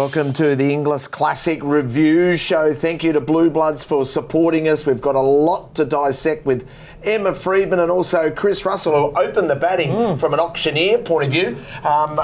Welcome to the Inglis Classic Review Show. Thank you to Blue Bloods for supporting us. We've got a lot to dissect with Emma Freedman and also Chris Russell, who opened the batting from an auctioneer point of view.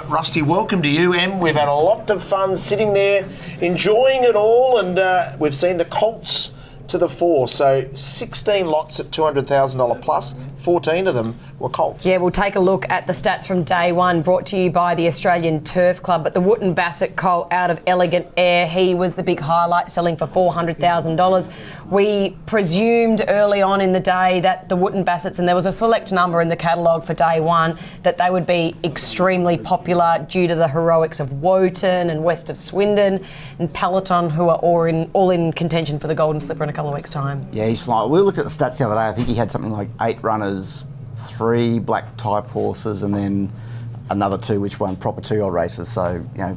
Rusty, welcome to you, Em. We've had a lot of fun sitting there, enjoying it all, and we've seen the Colts to the fore. So 16 lots at $200,000 plus, 14 of them were Colts. Yeah, we'll take a look at the stats from day one, brought to you by the Australian Turf Club. But the Wootton Bassett colt out of Elegant Air, he was the big highlight, selling for $400,000. We presumed early on in the day that the Wootton Bassets, and there was a select number in the catalogue for day one, that they would be extremely popular due to the heroics of Wotan and West of Swindon and Peloton, who are all in contention for the Golden Slipper in a couple of weeks' time. Yeah, he's flying. We looked at the stats the other day. I think he had something like 8 runners, 3 black type horses, and then another 2 which won proper 2-year-old races. So, you know,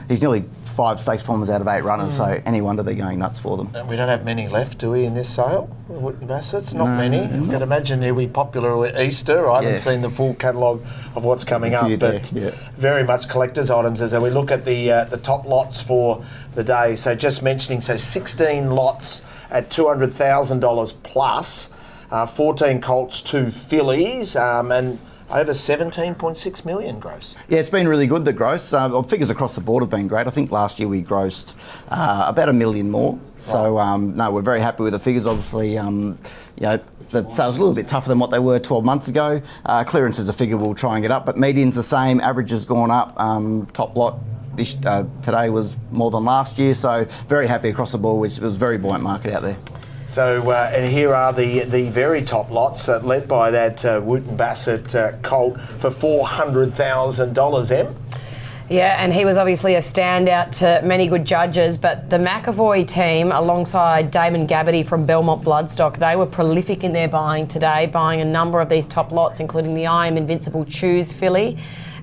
he's nearly 5 stakes performers out of 8 runners, so any wonder they're going nuts for them. And we don't have many left, do we, in this sale? Wootton Bassets? Not many. You can imagine he'll be popular at Easter. I haven't seen the full catalogue of what's coming up, but very much collector's items as we look at the top lots for the day. So just mentioning, 16 lots at $200,000 plus, 14 Colts, 2 fillies, and over 17.6 million gross. Yeah, it's been really good, the gross. Figures across the board have been great. I think last year we grossed about $1 million more. So, no, we're very happy with the figures. Obviously, you know, the sales are a little bit tougher than what they were 12 months ago. Clearance is a figure we'll try and get up, but median's the same, average has gone up. Top lot today was more than last year, so very happy across the board, which was a very buoyant market out there. So, and here are the very top lots, led by that Wootton Bassett colt for $400,000, Em? Yeah, and he was obviously a standout to many good judges, but the McAvoy team, alongside Damon Gabbarty from Belmont Bloodstock, they were prolific in their buying today, buying a number of these top lots, including the I Am Invincible Choose filly,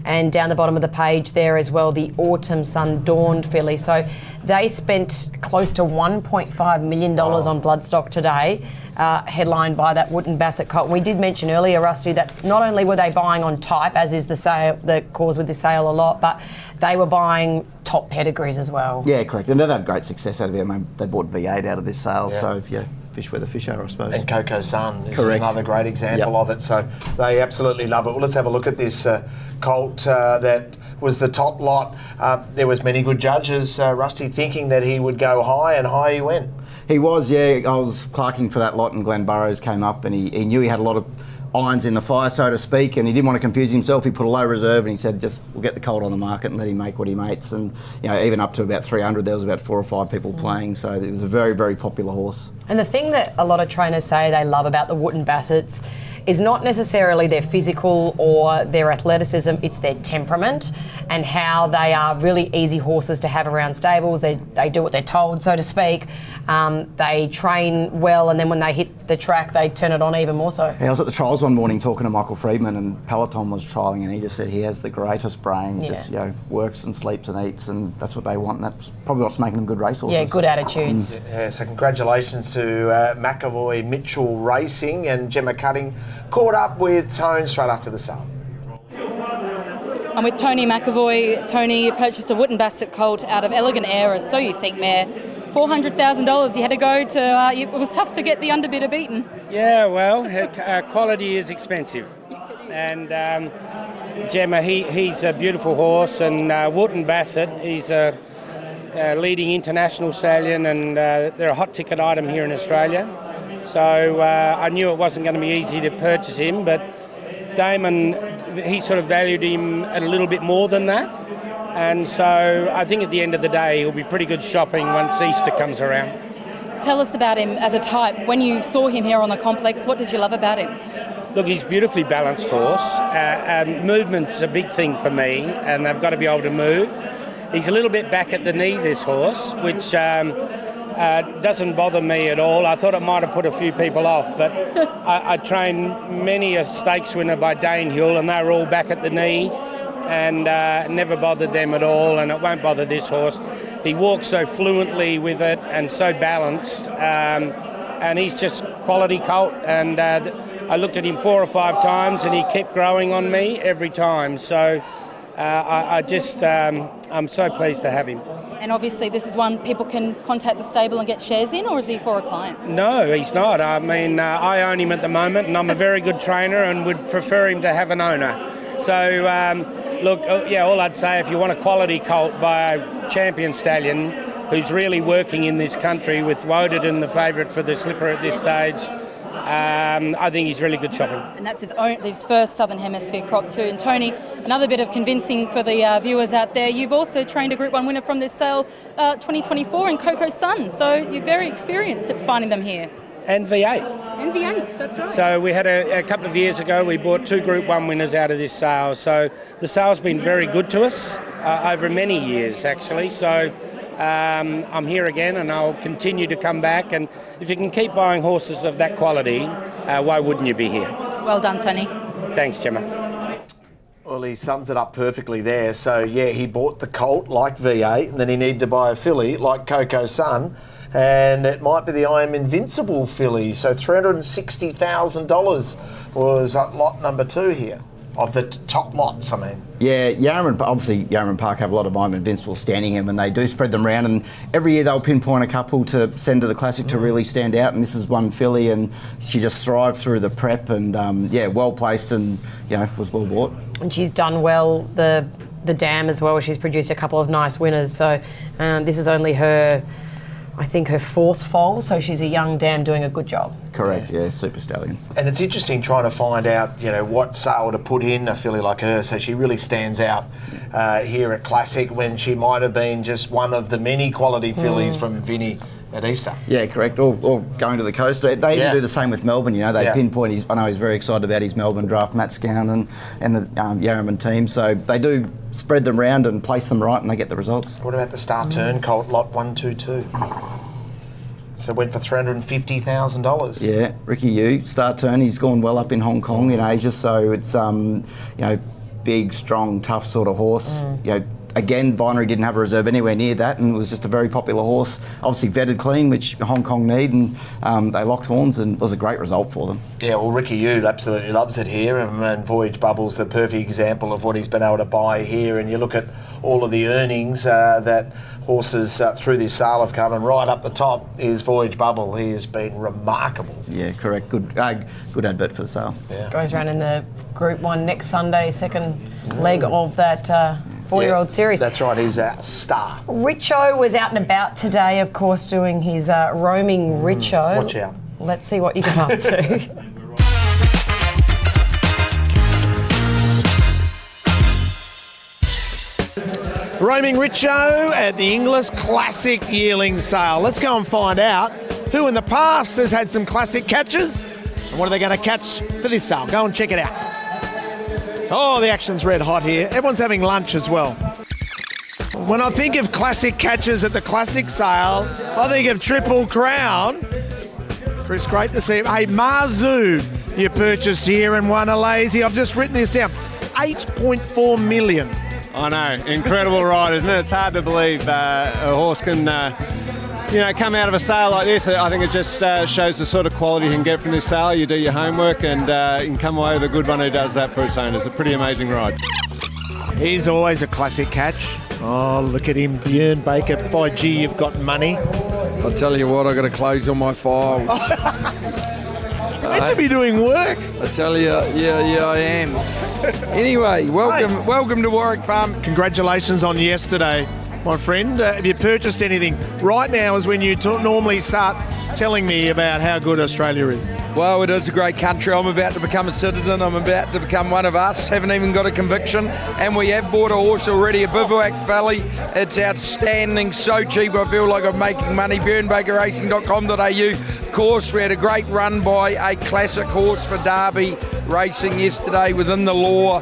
and down the bottom of the page there as well, the Autumn Sun Dawned filly. So they spent close to $1.5 million on Bloodstock today, headlined by that Wootton Bassett colt. And we did mention earlier, Rusty, that not only were they buying on type, as is the cause with this sale a lot, but they were buying top pedigrees as well. Yeah, correct. And they've had great success out of it. I mean, they bought V8 out of this sale, so yeah. Fish where the fish are, I suppose. And Coco Sun is just another great example of it. So they absolutely love it. Well, let's have a look at this colt that was the top lot. There was many good judges, Rusty, thinking that he would go high, and high he went. He was, yeah. I was clerking for that lot, and Glenn Burrows came up, and he knew he had a lot of irons in the fire, so to speak, and he didn't want to confuse himself. He put a low reserve, and he said, just we'll get the colt on the market and let him make what he makes. And you know, even up to about 300, there was about 4 or 5 people playing, so it was a very, very popular horse. And the thing that a lot of trainers say they love about the Wootton Bassets is not necessarily their physical or their athleticism, it's their temperament and how they are really easy horses to have around stables. They do what they're told, so to speak. They train well, and then when they hit the track, they turn it on even more so. Yeah, I was at the trials one morning talking to Michael Freedman, and Peloton was trialling, and he just said he has the greatest brain. Just, you know, works and sleeps and eats, and that's what they want, and that's probably what's making them good racehorses. Yeah, good attitudes. Yeah, so congratulations to McAvoy Mitchell Racing, and Gemma Cutting caught up with Tone straight after the sale. I'm with Tony McAvoy. Tony purchased a Wootton Bassett colt out of Elegant Air, a So You Think mare. $400,000. You had to go to. It was tough to get the underbidder beaten. Yeah, well, quality is expensive, and Gemma, he's a beautiful horse, and Wootton Bassett, he's a leading international stallion, and they're a hot ticket item here in Australia. So I knew it wasn't going to be easy to purchase him, but Damon, he sort of valued him at a little bit more than that. And so I think at the end of the day, he'll be pretty good shopping once Easter comes around. Tell us about him as a type. When you saw him here on the complex, what did you love about him? Look, he's a beautifully balanced horse. Movement's a big thing for me, and they've got to be able to move. He's a little bit back at the knee, this horse, which doesn't bother me at all. I thought it might have put a few people off, but I trained many a stakes winner by Dane Hill, and they were all back at the knee, and never bothered them at all, and it won't bother this horse. He walks so fluently with it and so balanced, and he's just quality colt, and I looked at him 4 or 5 times and he kept growing on me every time, so I'm so pleased to have him. And obviously this is one people can contact the stable and get shares in, or is he for a client? No, he's not. I mean, I own him at the moment, and I'm a very good trainer and would prefer him to have an owner. So, look, all I'd say, if you want a quality colt by a champion stallion who's really working in this country, with Woden the favourite for the slipper at this stage, I think he's really good shopping. And that's his first Southern Hemisphere crop too. And Tony, another bit of convincing for the viewers out there, you've also trained a Group 1 winner from this sale 2024 in Coco's Sun, so you're very experienced at finding them here. And V8. And V8, that's right. So we had a couple of years ago, we bought 2 Group 1 winners out of this sale. So the sale's been very good to us over many years, actually. So I'm here again, and I'll continue to come back. And if you can keep buying horses of that quality, why wouldn't you be here? Well done, Tony. Thanks, Gemma. Well, he sums it up perfectly there. So, yeah, he bought the colt like V8, and then he needed to buy a filly like Coco's Sun. And it might be the I Am Invincible filly. So $360,000 was lot number 2 here, of the top lots, I mean. Yeah, Yarraman Park have a lot of I Am Invincible standing him, and they do spread them around, and every year they'll pinpoint a couple to send to the Classic to really stand out, and this is one filly, and she just thrived through the prep, and well placed, and was well bought. And she's done well, the dam as well. She's produced a couple of nice winners, so this is only her, I think, her 4th foal, so she's a young dam doing a good job. Correct, yeah, super stallion. And it's interesting trying to find out, what sale to put in a filly like her, so she really stands out here at Classic, when she might have been just one of the many quality fillies from Vinny at Easter. Yeah, correct. Or going to the coast. They even do the same with Melbourne. They pinpoint I know he's very excited about his Melbourne draft, Matt Scown and the Yarraman team. So they do spread them around and place them right, and they get the results. What about the Star Turn colt lot 122? So went for $350,000. Yeah, Ricky Yu, Star Turn. He's gone well up in Hong Kong in Asia. So it's big, strong, tough sort of horse. Again, Binary didn't have a reserve anywhere near that, and it was just a very popular horse. Obviously vetted clean, which Hong Kong need, and they locked horns, and it was a great result for them. Yeah, well, Ricky Yu absolutely loves it here, and Voyage Bubble's the perfect example of what he's been able to buy here. And you look at all of the earnings that horses through this sale have come, and right up the top is Voyage Bubble. He has been remarkable. Yeah, correct. Good advert for the sale. Yeah. Goes around in the Group 1 next Sunday, second leg of that 4-year-old series. That's right, he's a star. Richo was out and about today, of course, doing his roaming Richo. Watch out. Let's see what you got up to. Roaming Richo at the Inglis Classic Yearling sale. Let's go and find out who in the past has had some classic catches and what are they going to catch for this sale. Go and check it out. Oh, the action's red hot here. Everyone's having lunch as well. When I think of classic catches at the classic sale, I think of Triple Crown. Chris, great to see you. Hey, Marzu, you purchased here and won a lazy. I've just written this down. 8.4 million. I know, incredible ride, isn't it? It's hard to believe a horse can, come out of a sale like this. I think it just shows the sort of quality you can get from this sale. You do your homework and you can come away with a good one who does that for its owners. It's a pretty amazing ride. He's always a classic catch. Oh, look at him, Björn Baker. By gee, you've got money. I'll tell you what, I've got to close all my files. Meant to be doing work. I tell you, yeah, I am. Anyway, welcome to Warwick Farm. Congratulations on yesterday, my friend. Have you purchased anything? Right now is when you normally start telling me about how good Australia is. Well, it is a great country. I'm about to become a citizen. I'm about to become one of us. Haven't even got a conviction. And we have bought a horse already, a Bivouac Valley. It's outstanding, so cheap. I feel like I'm making money. BjörnBakerRacing.com.au. Of course, we had a great run by a classic horse for Derby Racing yesterday within the law.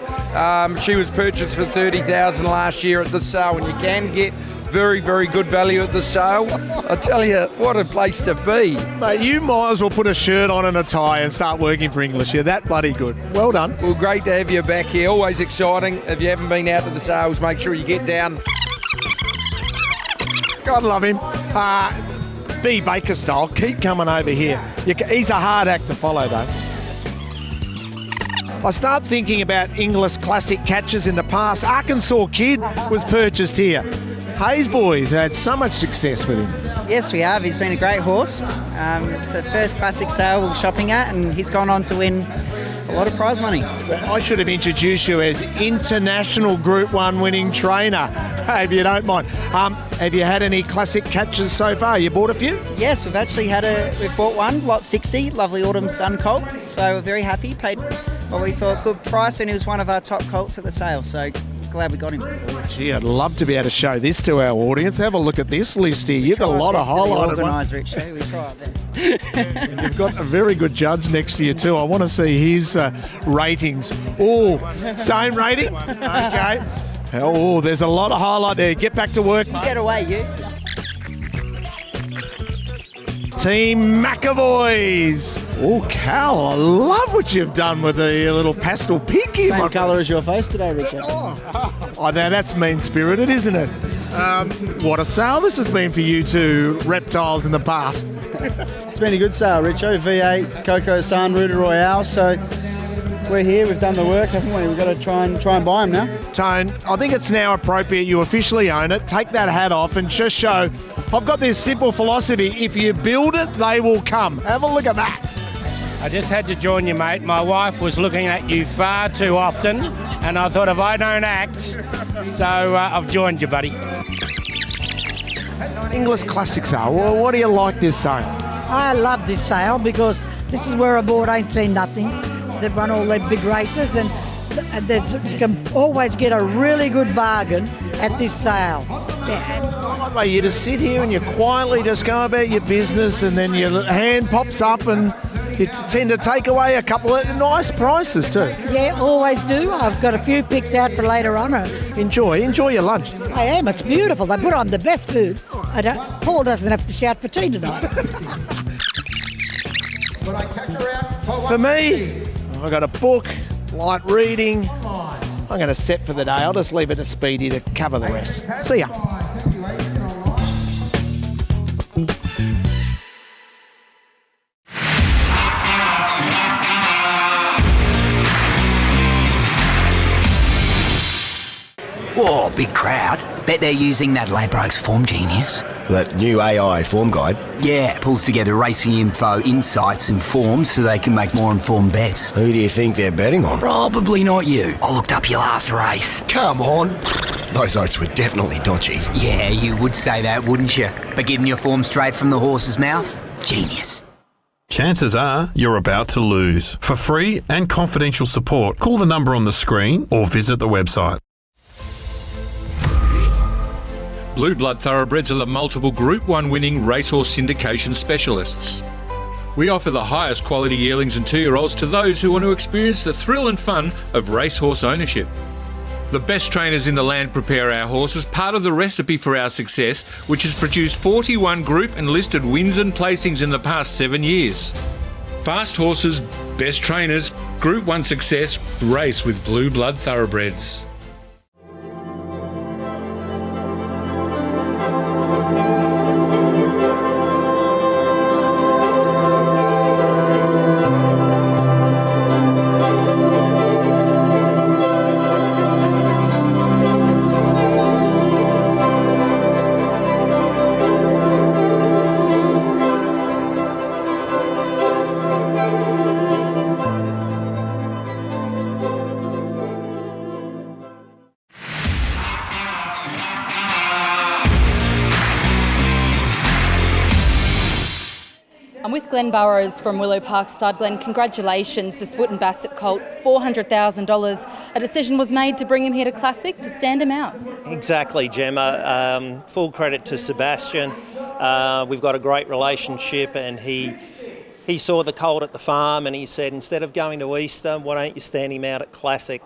She was purchased for $30,000 last year at the sale, and you can get very, very good value at the sale. I tell you, what a place to be. Mate, you might as well put a shirt on and a tie and start working for English. You're that bloody good. Well done. Well, great to have you back here. Always exciting. If you haven't been out to the sales, make sure you get down. God love him. B. Baker style. Keep coming over here. He's a hard act to follow, though. I start thinking about Inglis classic catches in the past. Arkansas Kid was purchased here. Hayes boys had so much success with him. Yes, we have. He's been a great horse. It's the first classic sale we're shopping at, and he's gone on to win a lot of prize money. I should have introduced you as international Group 1 winning trainer, if you don't mind. Have you had any classic catches so far? You bought a few? Yes, we've bought one, lot 60, lovely autumn sun colt. So we're very happy. Paid what we thought good price, and he was one of our top colts at the sale. So glad we got him. Gee, I'd love to be able to show this to our audience. Have a look at this list here. You've got a lot of highlighted ones. Richo. We try our best. You've got a very good judge next to you too. I want to see his ratings. Oh, same rating? Okay. Oh, there's a lot of highlight there. Get back to work. You get away, you. Team McAvoys. Oh, Cal, I love what you've done with the little pastel pink here. Same colour as your face today, Richard. Oh, now that's mean-spirited, isn't it? What a sale this has been for you two reptiles in the past. It's been a good sale, Richo. V8, Coco San, Ruta Royale. So we're here, we've done the work, haven't we? We've got to try and buy them now. Tone, I think it's now appropriate you officially own it. Take that hat off and just show, I've got this simple philosophy, if you build it, they will come. Have a look at that. I just had to join you, mate. My wife was looking at you far too often, and I thought if I don't act, so I've joined you, buddy. Inglis Classic Sale, well, what do you like this sale? I love this sale because this is where a board ain't seen nothing. They've run all their big races, and you can always get a really good bargain at this sale. I like the way you just sit here and you quietly just go about your business, and then your hand pops up and you tend to take away a couple of nice prices too. Yeah, always do. I've got a few picked out for later on. Enjoy your lunch. I am. It's beautiful. They put on the best food. Paul doesn't have to shout for tea tonight. For me, I've got a book, light reading. I'm going to set for the day. I'll just leave it to Speedy to cover the rest. See ya. Whoa, big crowd. Bet they're using that Ladbrokes Form Genius. That new AI form guide? Yeah, it pulls together racing info, insights and forms so they can make more informed bets. Who do you think they're betting on? Probably not you. I looked up your last race. Come on. Those oats were definitely dodgy. Yeah, you would say that, wouldn't you? But getting your form straight from the horse's mouth? Genius. Chances are you're about to lose. For free and confidential support, call the number on the screen or visit the website. Blue Blood Thoroughbreds are the multiple Group 1 winning racehorse syndication specialists. We offer the highest quality yearlings and 2-year-olds to those who want to experience the thrill and fun of racehorse ownership. The best trainers in the land prepare our horses, part of the recipe for our success, which has produced 41 group and listed wins and placings in the past 7 years. Fast horses, best trainers, Group 1 success, race with Blue Blood Thoroughbreds. I'm with Glenn Burrows from Willow Park Stud. Glenn, congratulations, this Wootton Bassett colt, $400,000. A decision was made to bring him here to Classic to stand him out. Exactly, Gemma. Full credit to Sebastian. We've got a great relationship, and he saw the colt at the farm and he said, instead of going to Easter, why don't you stand him out at Classic?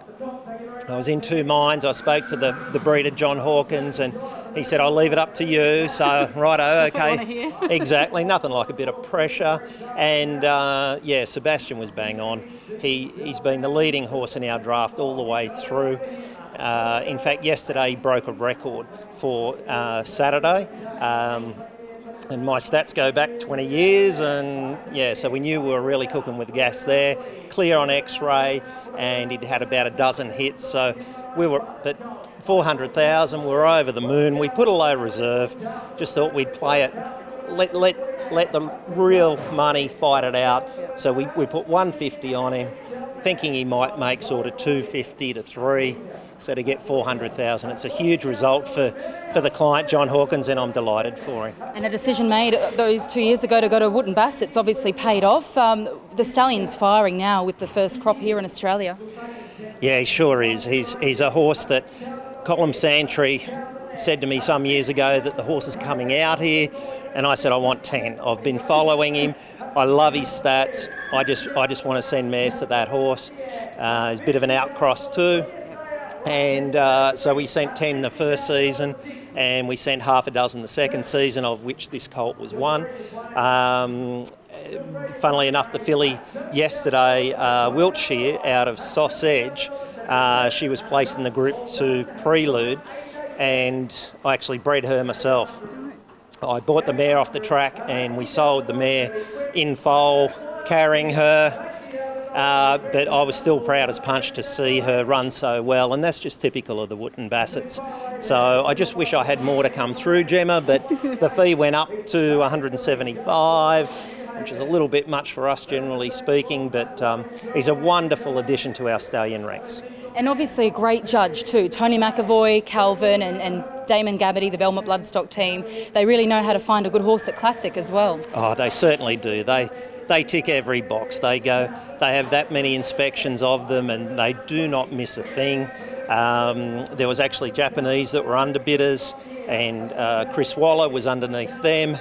I was in two minds. I spoke to the breeder, John Hawkins, and he said, I'll leave it up to you. So, righto, okay. Exactly, nothing like a bit of pressure. And, Sebastian was bang on. He's been the leading horse in our draft all the way through. In fact, yesterday he broke a record for Saturday. And my stats go back 20 years, and so we knew we were really cooking with gas there. Clear on X-ray, and he'd had about a dozen hits, so but 400,000, we were over the moon. We put a low reserve, just thought we'd play it, let the real money fight it out. So we put 150 on him, thinking he might make sort of 250 to 3, so to get 400,000. It's a huge result for the client, John Hawkins, and I'm delighted for him. And a decision made those 2 years ago to go to Wootton Bassett's obviously paid off. The stallion's firing now with the first crop here in Australia. Yeah, he sure is. He's a horse that Colin Santry said to me some years ago that the horse is coming out here, and I said I want 10. I've been following him. I love his stats. I just want to send mares to that horse. He's a bit of an outcross too, and so we sent 10 the first season, and we sent half a dozen the second season, of which this colt was one. Funnily enough, the filly yesterday, Wiltshire, out of Sausage, she was placed in the Group 2 Prelude, and I actually bred her myself. I bought the mare off the track and we sold the mare in foal, carrying her, but I was still proud as punch to see her run so well, and that's just typical of the Wootton Bassetts. So I just wish I had more to come through, Gemma, but the fee went up to 175, which is a little bit much for us generally speaking, but he's a wonderful addition to our stallion ranks. And obviously a great judge too. Tony McAvoy, Calvin and Damon Gabbarty, the Belmont Bloodstock team, they really know how to find a good horse at Classic as well. Oh, they certainly do. They tick every box. They have that many inspections of them and they do not miss a thing. There was actually Japanese that were underbidders, and Chris Waller was underneath them.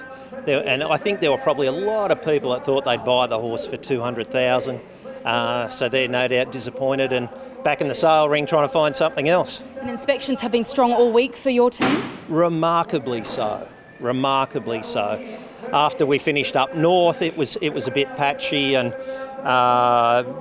And I think there were probably a lot of people that thought they'd buy the horse for 200,000. So they're no doubt disappointed and back in the sale ring trying to find something else. And inspections have been strong all week for your team? Remarkably so. After we finished up north, it was a bit patchy, and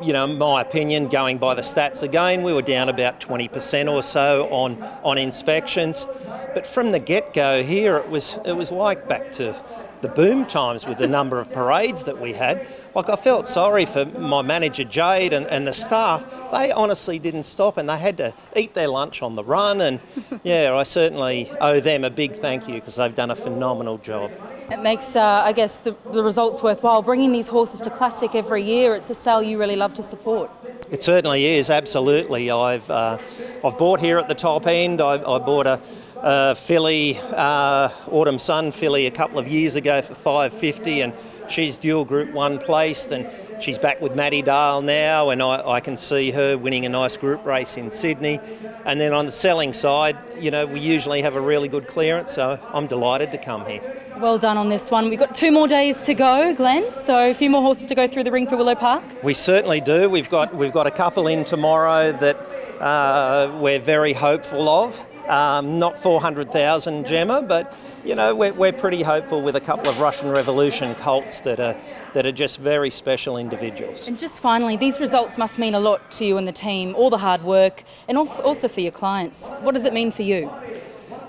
in my opinion, going by the stats again, we were down about 20% or so on inspections. But from the get-go here, it was like back to the boom times with the number of parades that we had. Like, I felt sorry for my manager Jade and the staff. They honestly didn't stop and they had to eat their lunch on the run, and yeah, I certainly owe them a big thank you because they've done a phenomenal job. It makes, I guess, the results worthwhile. Bringing these horses to Classic every year, it's a sale you really love to support. It certainly is, absolutely. I've bought here at the top end. I bought a filly, Autumn Sun filly, a couple of years ago for $550, and she's dual Group 1 placed, and she's back with Maddie Dale now, and I can see her winning a nice group race in Sydney. And then on the selling side, we usually have a really good clearance, so I'm delighted to come here. Well done on this one. We've got 2 more days to go, Glenn, so a few more horses to go through the ring for Willow Park. We certainly do. We've got a couple in tomorrow that we're very hopeful of. Not 400,000, Gemma, but we're pretty hopeful with a couple of Russian Revolution colts that are just very special individuals. And just finally, these results must mean a lot to you and the team, all the hard work, and also for your clients. What does it mean for you?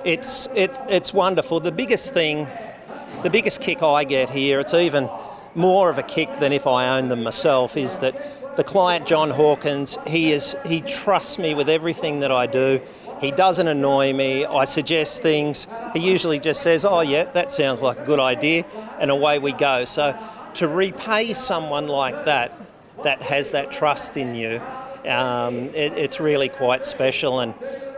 It's wonderful. The biggest kick I get here, it's even more of a kick than if I owned them myself, is that the client, John Hawkins, he trusts me with everything that I do. He doesn't annoy me. I suggest things. He usually just says, oh yeah, that sounds like a good idea, and away we go. So to repay someone like that has that trust in you, it's really quite special. And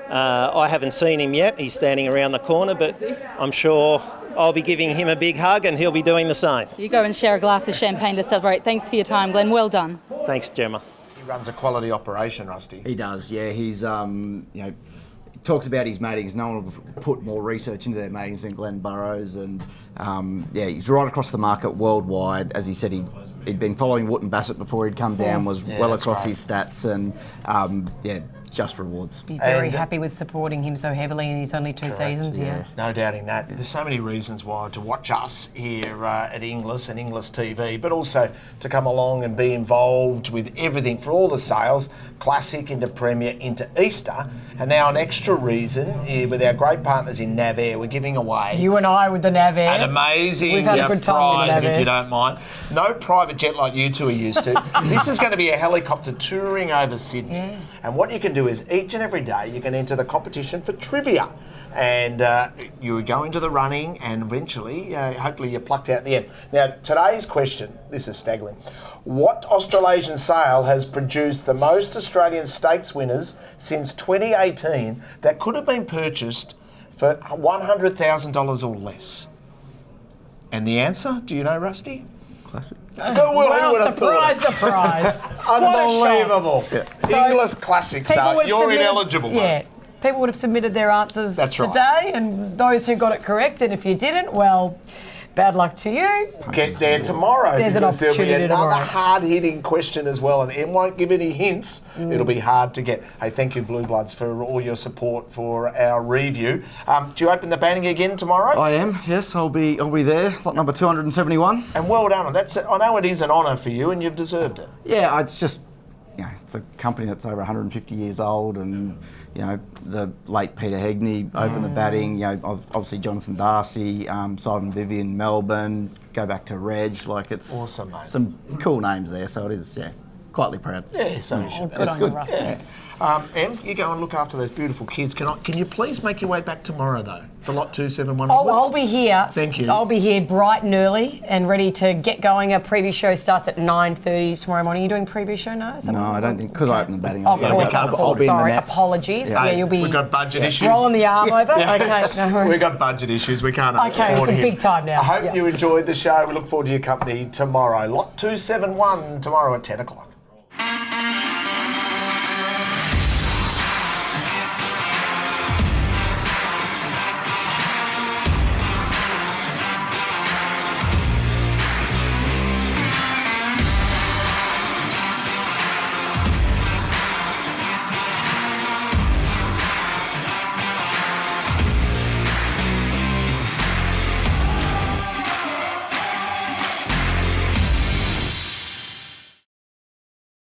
I haven't seen him yet. He's standing around the corner, but I'm sure I'll be giving him a big hug and he'll be doing the same. You go and share a glass of champagne to celebrate. Thanks for your time, Glenn. Well done. Thanks, Gemma. He runs a quality operation, Rusty. He does, yeah. He's, talks about his matings. No one will put more research into their matings than Glenn Burrows, and he's right across the market worldwide. As he said, he'd been following Wootton Bassett before he'd come down, was well across his stats, and just rewards. Be very happy with supporting him so heavily in his only 2 seasons here. No doubting that. There's so many reasons why to watch us here at Inglis and Inglis TV, but also to come along and be involved with everything for all the sales, Classic into Premier into Easter, and now an extra reason with our great partners in Nav Air, we're giving away you and I with the Nav Air. An amazing We've had a good time prize, if you don't mind. No private jet like you two are used to. This is going to be a helicopter touring over Sydney, and what you can do do is each and every day you can enter the competition for trivia. And you go into the running and eventually, hopefully you're plucked out in the end. Now, today's question, this is staggering. What Australasian sale has produced the most Australian stakes winners since 2018 that could have been purchased for $100,000 or less? And the answer, do you know, Rusty? Classic. Surprise. Unbelievable. So, Inglis Classic sale. You're ineligible, mate. Yeah. People would have submitted their answers That's right. today, and those who got it correct, and if you didn't, well, bad luck to you. Get there tomorrow There's an because there'll be opportunity another tomorrow. hard-hitting question as well, and Em won't give any hints. It'll be hard to get. Hey, thank you, Blue Bloods, for all your support for our review. Do you open the banning again tomorrow? I am, yes, I'll be there, lot number 271. And well done. I know it is an honour for you, and you've deserved it. Yeah, it's just, it's a company that's over 150 years old, and the late Peter Hegney opened the batting. Obviously Jonathan Darcy, Simon Vivian, Melbourne. Go back to Reg. It's awesome, mate. Some cool names there. So it is, quietly proud. Yeah, so you should. Good on you, Rusty. Yeah. Em, you go and look after those beautiful kids. Can you please make your way back tomorrow though for lot 271? I'll be here. Thank you. I'll be here bright and early and ready to get going. Our preview show starts at 9:30 tomorrow morning. Are you doing preview show now? No, I don't think, because I opened the batting. Of course, I'll be in the sorry, nets. apologies. Yeah, you'll be. We've got budget issues. Rolling the arm over. Okay, no worries. We've got budget issues. We can't Okay, afford it's him. big time now. I hope you enjoyed the show. We look forward to your company tomorrow. Lot 271 tomorrow at 10 o'clock.